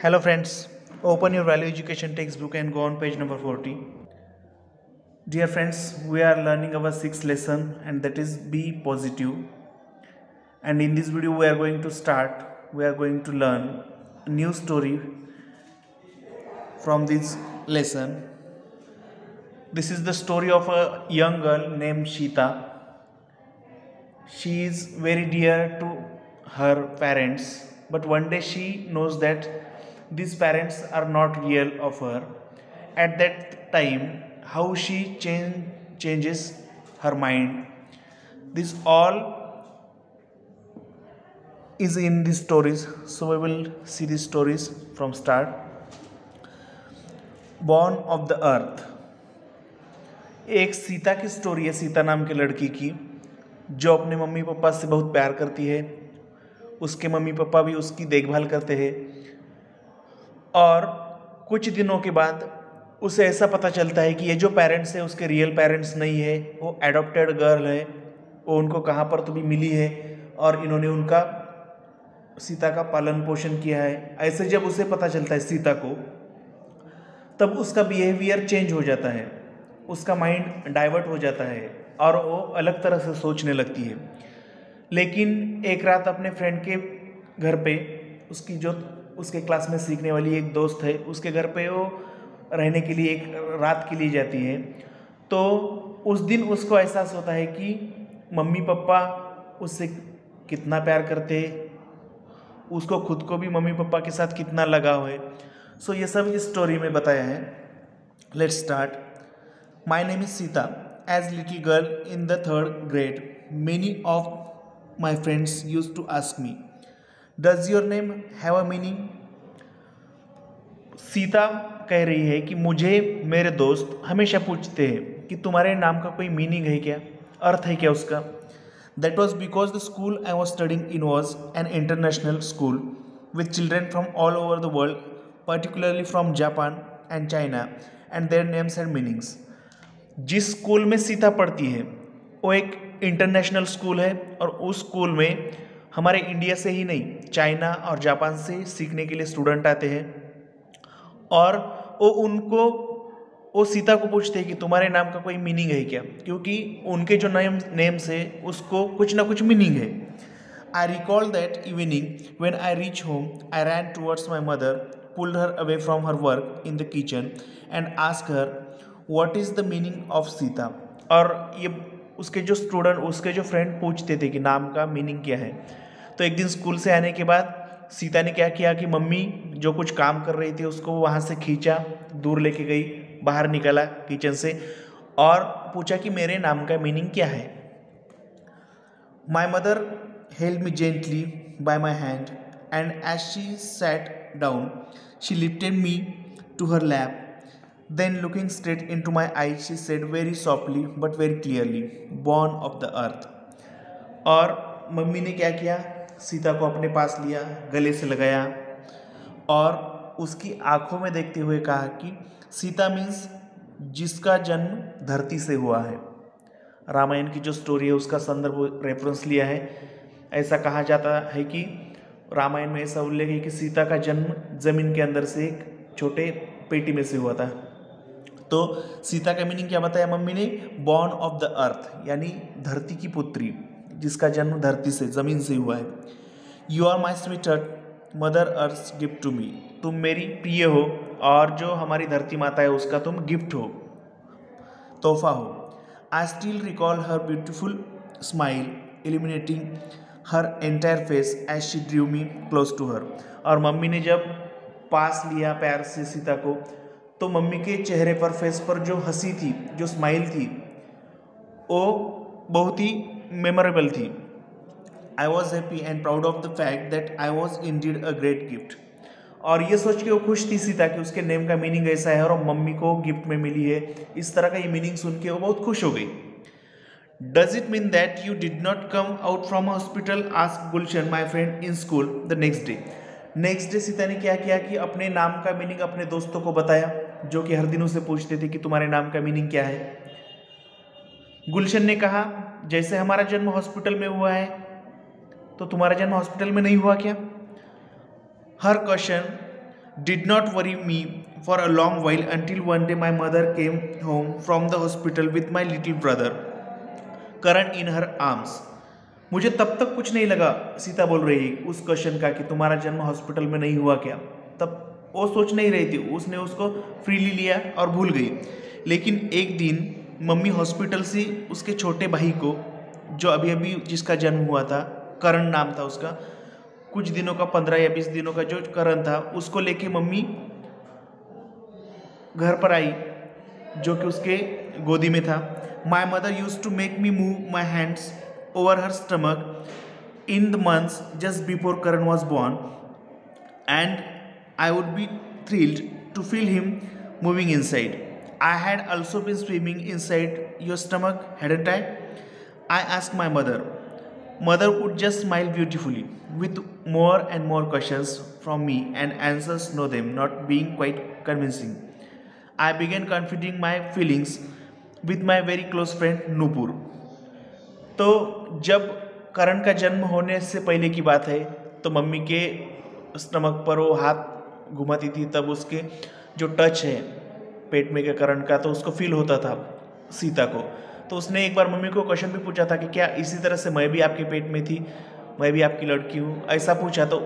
Hello friends, open your value education textbook and go on page number 40. Dear friends, we are learning our sixth lesson and that is be positive. And in this video we are going to learn a new story from this lesson. This is the story of a young girl named Shita. She is very dear to her parents, but one day she knows that these parents are not real of her. At that time, how she changes her mind. This all is in these stories, so we will see these stories from start. Born of the Earth. एक सीता की story है, सीता नाम की लड़की की, जो अपने mummy papa से बहुत प्यार करती है। उसके मम्मी पापा भी उसकी देखभाल करते हैं और कुछ दिनों के बाद उसे ऐसा पता चलता है कि ये जो पेरेंट्स है उसके रियल पेरेंट्स नहीं है, वो एडॉप्टेड गर्ल है। वो उनको कहाँ पर तो भी मिली है और इन्होंने उनका सीता का पालन पोषण किया है। ऐसे जब उसे पता चलता है सीता को, तब उसका बिहेवियर चेंज हो जाता है, उसका माइंड डाइवर्ट हो जाता है और वो अलग तरह से सोचने लगती है। लेकिन एक रात अपने फ्रेंड के घर पे, उसकी जो उसके क्लास में सीखने वाली एक दोस्त है, उसके घर पे वो रहने के लिए एक रात के लिए जाती है। तो उस दिन उसको एहसास होता है कि मम्मी पापा उससे कितना प्यार करते हैं, उसको खुद को भी मम्मी पापा के साथ कितना लगाव है। सो ये सब इस स्टोरी में बताया है। Let's start. My name is Sita. As little girl in the third grade, many of my friends used to ask me, "Does your name have a meaning?" Sita कह रही है कि मुझे मेरे दोस्त हमेशा पूछते हैं कि तुम्हारे नाम का कोई मीनिंग है क्या, अर्थ है क्या उसका। That was because the school I was studying in was an international school with children from all over the world, particularly from Japan and China, and their names and meanings. जिस school में सीता पढ़ती है वो एक international school है और उस school में हमारे इंडिया से ही नहीं, चाइना और जापान से सीखने के लिए स्टूडेंट आते हैं। और वो सीता को पूछते हैं कि तुम्हारे नाम का कोई मीनिंग है क्या, क्योंकि उनके जो नेम्स है उसको कुछ ना कुछ मीनिंग है। I recall that evening when I reach home, I ran towards my mother, pulled her away from her work in the kitchen and ask her what is the meaning of Sita. और ये उसके जो friend पूछते थे कि नाम का meaning क्या है। तो एक दिन स्कूल से आने के बाद सीता ने क्या किया कि मम्मी जो कुछ काम कर रही थी उसको वहाँ से खींचा, दूर लेके गई, बाहर निकला किचन से और पूछा कि मेरे नाम का मीनिंग क्या है। My mother held me gently by my hand and as she sat down she lifted me to her lap. Then looking straight into my eyes, she said very softly but very clearly, "Born of the earth." और mummy ने क्या किया, सीता को अपने पास लिया, गले से लगाया और उसकी आंखों में देखते हुए कहा कि सीता मीन्स जिसका जन्म धरती से हुआ है। रामायण की जो स्टोरी है उसका संदर्भ रेफरेंस लिया है। ऐसा कहा जाता है कि रामायण में ऐसा उल्लेख है कि सीता का जन्म जमीन के अंदर से एक छोटे पेटी में से हुआ था। तो सीता का मीनिंग क्या बताया मम्मी ने, बॉर्न ऑफ द अर्थ, यानी धरती की पुत्री, जिसका जन्म धरती से, जमीन से हुआ है। You are my sweet mother earth gift to me, तुम मेरी प्रिय हो और जो हमारी धरती माता है उसका तुम गिफ्ट हो, तोहफा हो। I still recall her beautiful smile illuminating her entire face as she drew me close to her. और मम्मी ने जब पास लिया प्यार से सीता को, तो मम्मी के चेहरे पर, फेस पर जो हंसी थी, जो स्माइल थी, वो बहुत ही मेमोरेबल थी। I was happy and proud of the fact that I was indeed a great gift. और ये सोच के वो खुश थी सीता कि उसके नेम का मीनिंग ऐसा है और मम्मी को गिफ्ट में मिली है। इस तरह का ये मीनिंग सुन के वो बहुत खुश हो गई। Does it mean that you did not come out from hospital, asked Gulshan my friend in school the next day. Next day Sita ने क्या किया कि अपने नाम का मीनिंग अपने दोस्तों को बताया, जो कि हर दिन उसे पूछते थे कि तुम्हारे नाम का मीनिंग क्या है। गुलशन ने कहा, जैसे हमारा जन्म हॉस्पिटल में हुआ है तो तुम्हारा जन्म हॉस्पिटल में नहीं हुआ क्या? हर question did not worry me for a long while until one day my mother came home from the hospital with my little brother Karan in her arms. मुझे तब तक कुछ नहीं लगा, सीता बोल रही उस क्वेश्चन का कि तुम्हारा जन्म हॉस्पिटल में नहीं हुआ क्या, तब वो सोच नहीं रही थी, उसने उसको फ्रीली लिया और भूल गई। लेकिन एक दिन मम्मी हॉस्पिटल से उसके छोटे भाई को, जो अभी अभी जिसका जन्म हुआ था, करण नाम था उसका, कुछ दिनों का 15 या 20 दिनों का जो करण था, उसको लेके मम्मी घर पर आई, जो कि उसके गोदी में था। My mother use to make me move my hands over her stomach in the months just before Karan was born, and I would be thrilled to feel him moving inside. I had also been swimming inside your stomach, hadn't I? I asked my mother. Mother would just smile beautifully, with more and more questions from me and answers know them not being quite convincing. I began confiding my feelings with my very close friend Nupur. तो जब करण का जन्म होने से पहले की बात है, तो मम्मी के स्टमक पर वो हाथ घुमाती थी, तब उसके जो टच है पेट में के करण का, तो उसको फील होता था सीता को। तो उसने एक बार मम्मी को क्वेश्चन भी पूछा था कि क्या इसी तरह से मैं भी आपके पेट में थी, मैं भी आपकी लड़की हूँ, ऐसा पूछा। तो